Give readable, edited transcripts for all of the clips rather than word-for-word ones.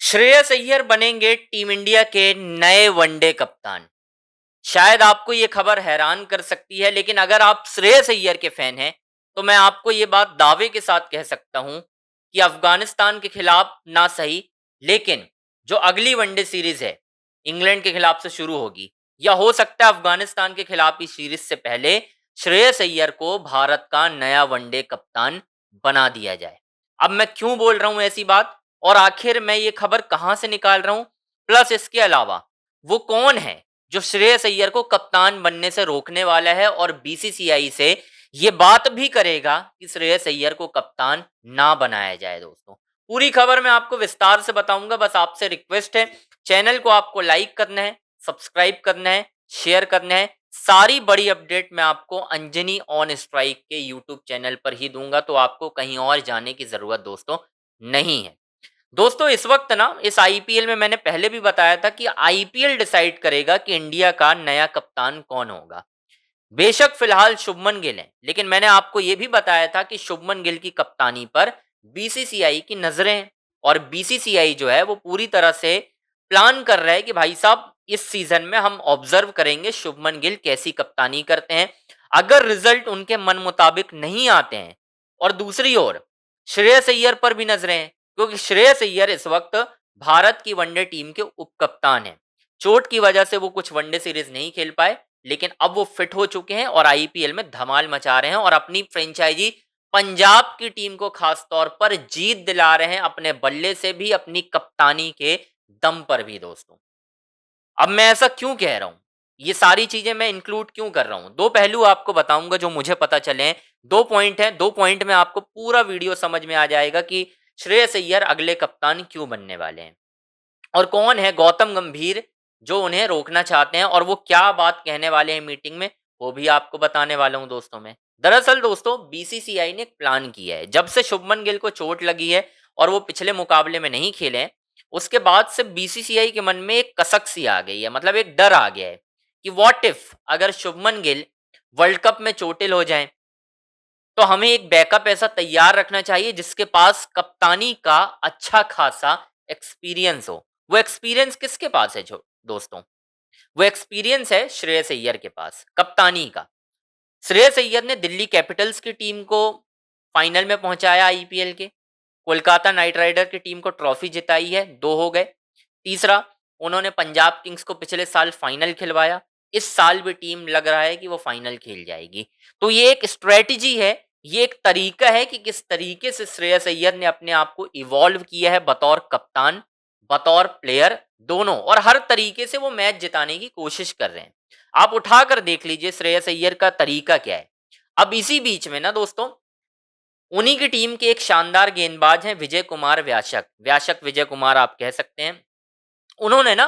श्रेयस अय्यर बनेंगे team India के नए वनडे कप्तान। शायद आपको ये खबर हैरान कर सकती है, लेकिन अगर आप श्रेयस अय्यर के फैन हैं तो मैं आपको ये बात दावे के साथ कह सकता हूं कि अफगानिस्तान के खिलाफ ना सही, लेकिन जो अगली वनडे सीरीज है इंग्लैंड के खिलाफ से शुरू होगी, या हो सकता है अफगानिस्तान के खिलाफ इस सीरीज से पहले श्रेयस अय्यर को भारत का नया वनडे कप्तान बना दिया जाए। अब मैं क्यों बोल रहा हूं ऐसी बात, और आखिर मैं ये खबर कहां से निकाल रहा हूं, प्लस इसके अलावा वो कौन है जो श्रेयस अय्यर को कप्तान बनने से रोकने वाला है और बीसीसीआई से ये बात भी करेगा कि श्रेयस अय्यर को कप्तान ना बनाया जाए। दोस्तों, पूरी खबर मैं आपको विस्तार से बताऊंगा। बस आपसे रिक्वेस्ट है, चैनल को आपको लाइक करना है, सब्सक्राइब करना है, शेयर करना है। सारी बड़ी अपडेट मैं आपको अंजनी ऑन स्ट्राइक के यूट्यूब चैनल पर ही दूंगा, तो आपको कहीं और जाने की जरूरत दोस्तों नहीं है। दोस्तों, इस वक्त ना इस आईपीएल में मैंने पहले भी बताया था कि आईपीएल डिसाइड करेगा कि इंडिया का नया कप्तान कौन होगा। बेशक फिलहाल शुभमन गिल है, लेकिन मैंने आपको यह भी बताया था कि शुभमन गिल की कप्तानी पर बीसीसीआई की नजरें हैं, और बीसीसीआई जो है वो पूरी तरह से प्लान कर रहा है कि भाई साहब इस सीजन में हम ऑब्जर्व करेंगे शुभमन गिल कैसी कप्तानी करते हैं। अगर रिजल्ट उनके मन मुताबिक नहीं आते हैं, और दूसरी ओर श्रेयस अय्यर पर भी नजरें हैं, क्योंकि श्रेयस अय्यर इस वक्त भारत की वनडे टीम के उप कप्तान हैं। चोट की वजह से वो कुछ वनडे सीरीज नहीं खेल पाए, लेकिन अब वो फिट हो चुके हैं और आईपीएल में धमाल मचा रहे हैं और अपनी फ्रेंचाइजी पंजाब की टीम को खास तौर पर जीत दिला रहे हैं, अपने बल्ले से भी, अपनी कप्तानी के दम पर भी। दोस्तों, अब मैं ऐसा क्यों कह रहा हूं, ये सारी चीजें मैं इंक्लूड क्यों कर रहा हूं, दो पहलू आपको बताऊंगा जो मुझे पता चले हैं। दो पॉइंट हैं, दो पॉइंट में आपको पूरा वीडियो समझ में आ जाएगा कि श्रेयस अय्यर अगले कप्तान क्यों बनने वाले हैं, और कौन है गौतम गंभीर जो उन्हें रोकना चाहते हैं, और वो क्या बात कहने वाले हैं मीटिंग में, वो भी आपको बताने वाला हूं। दोस्तों, मैं दरअसल दोस्तों बीसीसीआई ने एक प्लान किया है। जब से शुभमन गिल को चोट लगी है और वो पिछले मुकाबले में नहीं खेले हैं, उसके बाद से बीसीसीआई के मन में एक कसक सी आ गई है, मतलब एक डर आ गया है कि व्हाट इफ अगर शुभमन गिल वर्ल्ड कप में चोटिल हो जाए, तो हमें एक बैकअप ऐसा तैयार रखना चाहिए जिसके पास कप्तानी का अच्छा खासा एक्सपीरियंस हो। वो एक्सपीरियंस किसके पास है दोस्तों, वो एक्सपीरियंस है श्रेयस अय्यर के पास कप्तानी का। श्रेयस अय्यर ने दिल्ली कैपिटल्स की टीम को फाइनल में पहुंचाया आईपीएल के, कोलकाता नाइट राइडर की टीम को ट्रॉफी जिताई है, दो हो गए। तीसरा, उन्होंने पंजाब किंग्स को पिछले साल फाइनल खिलवाया। इस साल भी टीम लग रहा है कि वो फाइनल खेल जाएगी। तो ये एक स्ट्रेटजी है, ये एक तरीका है कि किस तरीके से श्रेयस अय्यर ने अपने आप को इवॉल्व किया है बतौर कप्तान, बतौर प्लेयर, दोनों, और हर तरीके से वो मैच जिताने की कोशिश कर रहे हैं। आप उठाकर देख लीजिए श्रेयस अय्यर का तरीका क्या है। अब इसी बीच में ना दोस्तों, उन्हीं की टीम के एक शानदार गेंदबाज हैं विजय कुमार व्यासक, व्यासक विजय कुमार आप कह सकते हैं। उन्होंने ना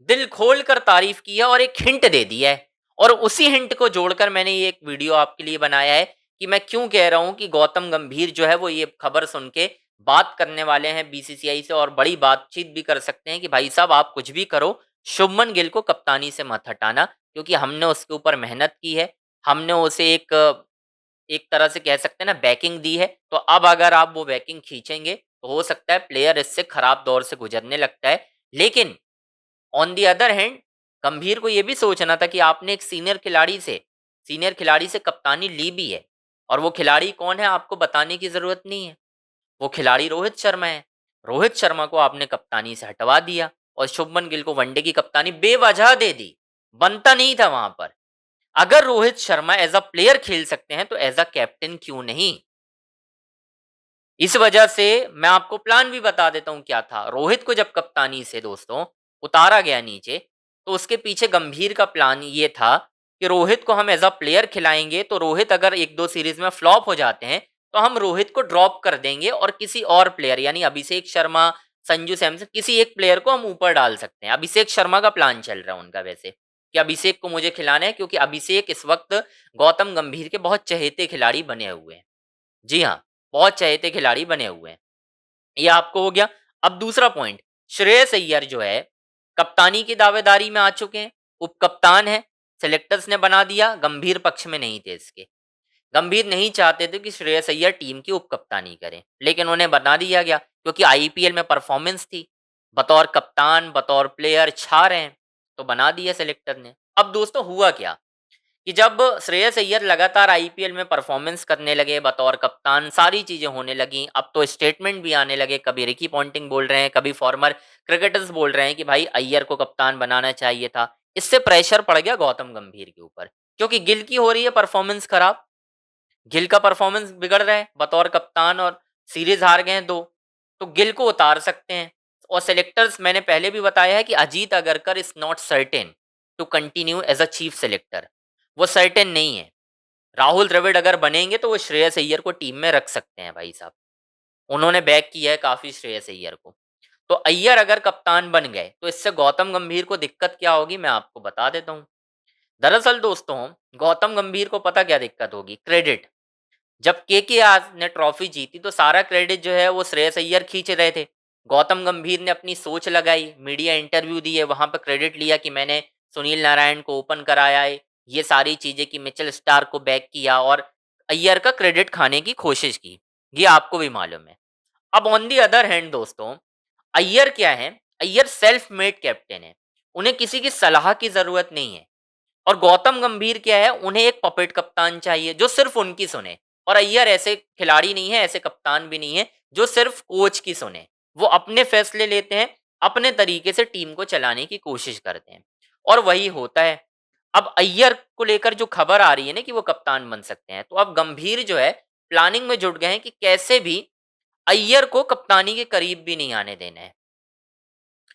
दिल खोल कर तारीफ की है और एक हिंट दे दी है, और उसी हिंट को जोड़कर मैंने ये एक वीडियो आपके लिए बनाया है कि मैं क्यों कह रहा हूं कि गौतम गंभीर जो है वो ये खबर सुन के बात करने वाले हैं बीसीसीआई से, और बड़ी बातचीत भी कर सकते हैं कि भाई साहब आप कुछ भी करो, शुभमन गिल को कप्तानी से मत हटाना, क्योंकि हमने उसके ऊपर मेहनत की है, हमने उसे एक एक तरह से कह सकते हैं ना बैकिंग दी है। तो अब अगर आप वो बैकिंग खींचेंगे तो हो सकता है प्लेयर इससे खराब दौर से गुजरने लगता है। लेकिन ऑन दी अदर हैंड, गंभीर को यह भी सोचना था कि आपने एक सीनियर खिलाड़ी से कप्तानी ली भी है, और वो खिलाड़ी कौन है आपको बताने की जरूरत नहीं है, वो खिलाड़ी रोहित शर्मा है। रोहित शर्मा को आपने कप्तानी से हटवा दिया और शुभमन गिल को वनडे की कप्तानी बेवजह दे दी, बनता नहीं था वहां पर। अगर Rohit Sharma as a player खेल सकते हैं तो एज अ कैप्टन क्यों नहीं। इस वजह से मैं आपको प्लान भी बता देता हूं क्या था। रोहित को जब कप्तानी से दोस्तों उतारा गया नीचे, तो उसके पीछे गंभीर का प्लान ये था कि रोहित को हम एज अ प्लेयर खिलाएंगे, तो रोहित अगर एक दो सीरीज में फ्लॉप हो जाते हैं तो हम रोहित को ड्रॉप कर देंगे और किसी और प्लेयर यानी अभिषेक शर्मा, संजू सैमसन, किसी एक प्लेयर को हम ऊपर डाल सकते हैं। अभिषेक शर्मा का प्लान चल रहा है उनका वैसे, कि अभिषेक को मुझे खिलाना है, क्योंकि अभिषेक इस वक्त गौतम गंभीर के बहुत चहेते खिलाड़ी बने हुए हैं। जी हाँ, बहुत चहेते खिलाड़ी बने हुए हैं। ये आपको हो गया। अब दूसरा पॉइंट, श्रेयस अय्यर जो है कप्तानी की दावेदारी में आ चुके हैं, उप कप्तान है, सेलेक्टर्स ने बना दिया, गंभीर पक्ष में नहीं थे इसके। गंभीर नहीं चाहते थे कि श्रेयस अय्यर टीम की उप कप्तानी करें, लेकिन उन्हें बना दिया गया क्योंकि आईपीएल में परफॉर्मेंस थी। बतौर कप्तान, बतौर प्लेयर छा रहे हैं, तो बना दिया सेलेक्टर ने। अब दोस्तों हुआ क्या कि जब श्रेयस अय्यर लगातार आईपीएल में परफॉर्मेंस करने लगे बतौर कप्तान, सारी चीजें होने लगी। अब तो स्टेटमेंट भी आने लगे, कभी रिकी पॉन्टिंग बोल रहे हैं, कभी फॉर्मर क्रिकेटर्स बोल रहे हैं कि भाई अय्यर को कप्तान बनाना चाहिए था। इससे प्रेशर पड़ गया गौतम गंभीर के ऊपर, क्योंकि गिल की हो रही है परफॉर्मेंस खराब, गिल का परफॉर्मेंस बिगड़ रहा है बतौर कप्तान, और सीरीज हार गए हैं 2, तो गिल को उतार सकते हैं। और सेलेक्टर्स, मैंने पहले भी बताया है कि Ajit Agarkar is not certain to continue as a chief selector, वो सर्टेन नहीं है। राहुल द्रविड़ अगर बनेंगे तो वो श्रेयस अय्यर को टीम में रख सकते हैं भाई साहब, उन्होंने बैक किया है काफी श्रेयस अय्यर को। तो अय्यर अगर कप्तान बन गए तो इससे गौतम गंभीर को दिक्कत क्या होगी, मैं आपको बता देता हूँ। दरअसल दोस्तों, गौतम गंभीर को पता क्या दिक्कत होगी, क्रेडिट। जब केकेआर ने ट्रॉफी जीती तो सारा क्रेडिट जो है वो श्रेयस अय्यर खींच रहे थे। गौतम गंभीर ने अपनी सोच लगाई, मीडिया इंटरव्यू दिए, वहां पर क्रेडिट लिया कि मैंने सुनील नारायण को ओपन कराया है, ये सारी चीजें कि मिचेल स्टार को बैक किया, और अय्यर का क्रेडिट खाने की कोशिश की। ये आपको भी मालूम है। अब ऑन दी अदर हैंड दोस्तों, अय्यर क्या है, अय्यर सेल्फ मेड कैप्टन है, उन्हें किसी की सलाह की जरूरत नहीं है। और गौतम गंभीर क्या है, उन्हें एक पपेट कप्तान चाहिए जो सिर्फ उनकी सुने। और अय्यर ऐसे खिलाड़ी नहीं है, ऐसे कप्तान भी नहीं है जो सिर्फ कोच की सुने। वो अपने फैसले लेते हैं, अपने तरीके से टीम को चलाने की कोशिश करते हैं, और वही होता है। अब अय्यर को लेकर जो खबर आ रही है ना कि वो कप्तान बन सकते हैं, तो अब गंभीर जो है प्लानिंग में जुट गए हैं कि कैसे भी अय्यर को कप्तानी के करीब भी नहीं आने देना है।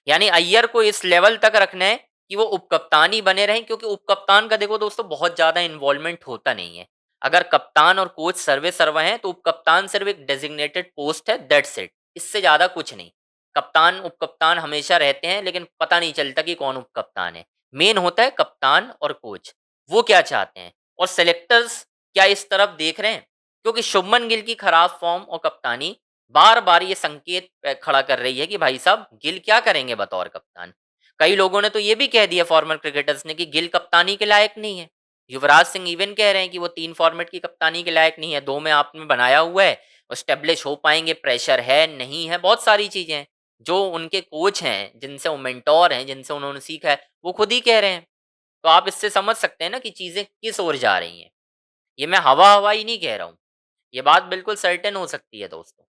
यानी अय्यर को इस लेवल तक रखना है कि वो उपकप्तान ही बने रहें, क्योंकि उपकप्तान का देखो दोस्तों बहुत ज्यादा इन्वॉल्वमेंट होता नहीं है। अगर कप्तान और कोच सर्वे सर्वा हैं तो उपकप्तान सिर्फ एक डेजिग्नेटेड पोस्ट है, दैट्स इट, इससे ज्यादा कुछ नहीं। कप्तान उपकप्तान हमेशा रहते हैं लेकिन पता नहीं चलता कि कौन उपकप्तान है। मेन होता है कप्तान और कोच, वो क्या चाहते हैं, और सेलेक्टर्स क्या इस तरफ देख रहे हैं। क्योंकि शुभमन गिल की खराब फॉर्म और कप्तानी बार बार ये संकेत खड़ा कर रही है कि भाई साहब गिल क्या करेंगे बतौर कप्तान। कई लोगों ने तो ये भी कह दिया, फॉर्मर क्रिकेटर्स ने, कि गिल कप्तानी के लायक नहीं है। युवराज सिंह इवन कह रहे हैं कि वो 3 फॉर्मेट की कप्तानी के लायक नहीं है, 2 में आपने बनाया हुआ है, स्टेब्लिश हो पाएंगे, प्रेशर है नहीं है, बहुत सारी चीजें हैं। जो उनके कोच हैं, जिनसे वो मेंटोर हैं, जिनसे उन्होंने सीखा है, वो खुद ही कह रहे हैं। तो आप इससे समझ सकते हैं ना कि चीजें किस ओर जा रही हैं। ये मैं हवा हवा ही नहीं कह रहा हूँ, ये बात बिल्कुल सर्टेन हो सकती है दोस्तों।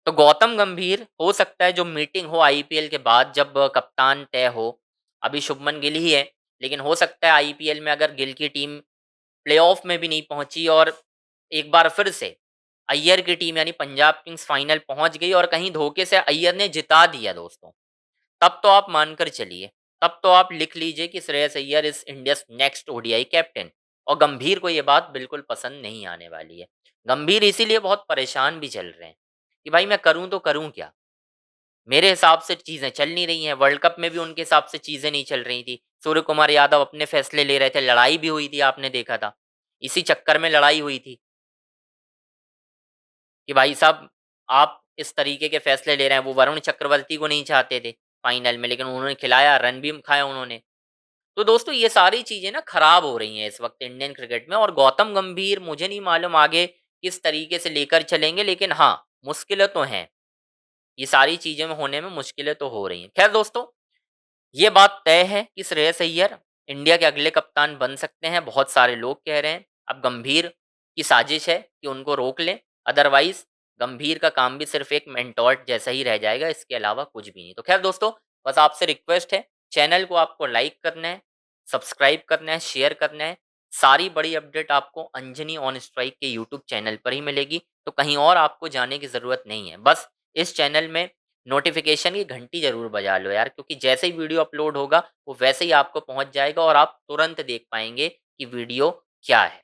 तो गौतम गंभीर हो सकता है जो मीटिंग हो आईपीएल के बाद, जब कप्तान तय हो, अभी शुभमन गिल ही है, लेकिन हो सकता है आईपीएल में अगर गिल की टीम प्लेऑफ में भी नहीं पहुंची और एक बार फिर से अय्यर की टीम यानी पंजाब किंग्स फाइनल पहुंच गई और कहीं धोखे से अय्यर ने जिता दिया दोस्तों, तब तो आप मानकर चलिए, तब तो आप लिख लीजिए कि Shreyas Iyer is India's next ODI captain. और गंभीर को ये बात बिल्कुल पसंद नहीं आने वाली है। गंभीर इसीलिए बहुत परेशान भी चल रहे हैं कि भाई मैं करूं तो करूं क्या, मेरे हिसाब से चीजें चल नहीं रही हैं। वर्ल्ड कप में भी उनके हिसाब से चीजें नहीं चल रही थी, सूर्य कुमार यादव अपने फैसले ले रहे थे, लड़ाई भी हुई थी, आपने देखा था, इसी चक्कर में लड़ाई हुई थी कि भाई साहब आप इस तरीके के फैसले ले रहे हैं। वो वरुण चक्रवर्ती को नहीं चाहते थे फाइनल में, लेकिन उन्होंने खिलाया, रन भी खाया उन्होंने। तो दोस्तों ये सारी चीजें ना खराब हो रही हैं इस वक्त इंडियन क्रिकेट में, और गौतम गंभीर मुझे नहीं मालूम आगे किस तरीके से लेकर चलेंगे, लेकिन हाँ मुश्किलें तो हैं, ये सारी चीजें में होने में मुश्किलें तो हो रही हैं। खैर दोस्तों, ये बात तय है कि श्रेयस अय्यर इंडिया के अगले कप्तान बन सकते हैं, बहुत सारे लोग कह रहे हैं। अब गंभीर की साजिश है कि उनको रोक लें, अदरवाइज गंभीर का काम भी सिर्फ एक मेंटोर जैसा ही रह जाएगा, इसके अलावा कुछ भी नहीं। तो खैर दोस्तों, बस आपसे रिक्वेस्ट है, चैनल को आपको लाइक करना है, सब्सक्राइब करना है, शेयर करना है। सारी बड़ी अपडेट आपको अंजनी ऑन स्ट्राइक के यूट्यूब चैनल पर ही मिलेगी, तो कहीं और आपको जाने की ज़रूरत नहीं है। बस इस चैनल में नोटिफिकेशन की घंटी जरूर बजा लो यार, क्योंकि जैसे ही वीडियो अपलोड होगा वो वैसे ही आपको पहुंच जाएगा और आप तुरंत देख पाएंगे कि वीडियो क्या है।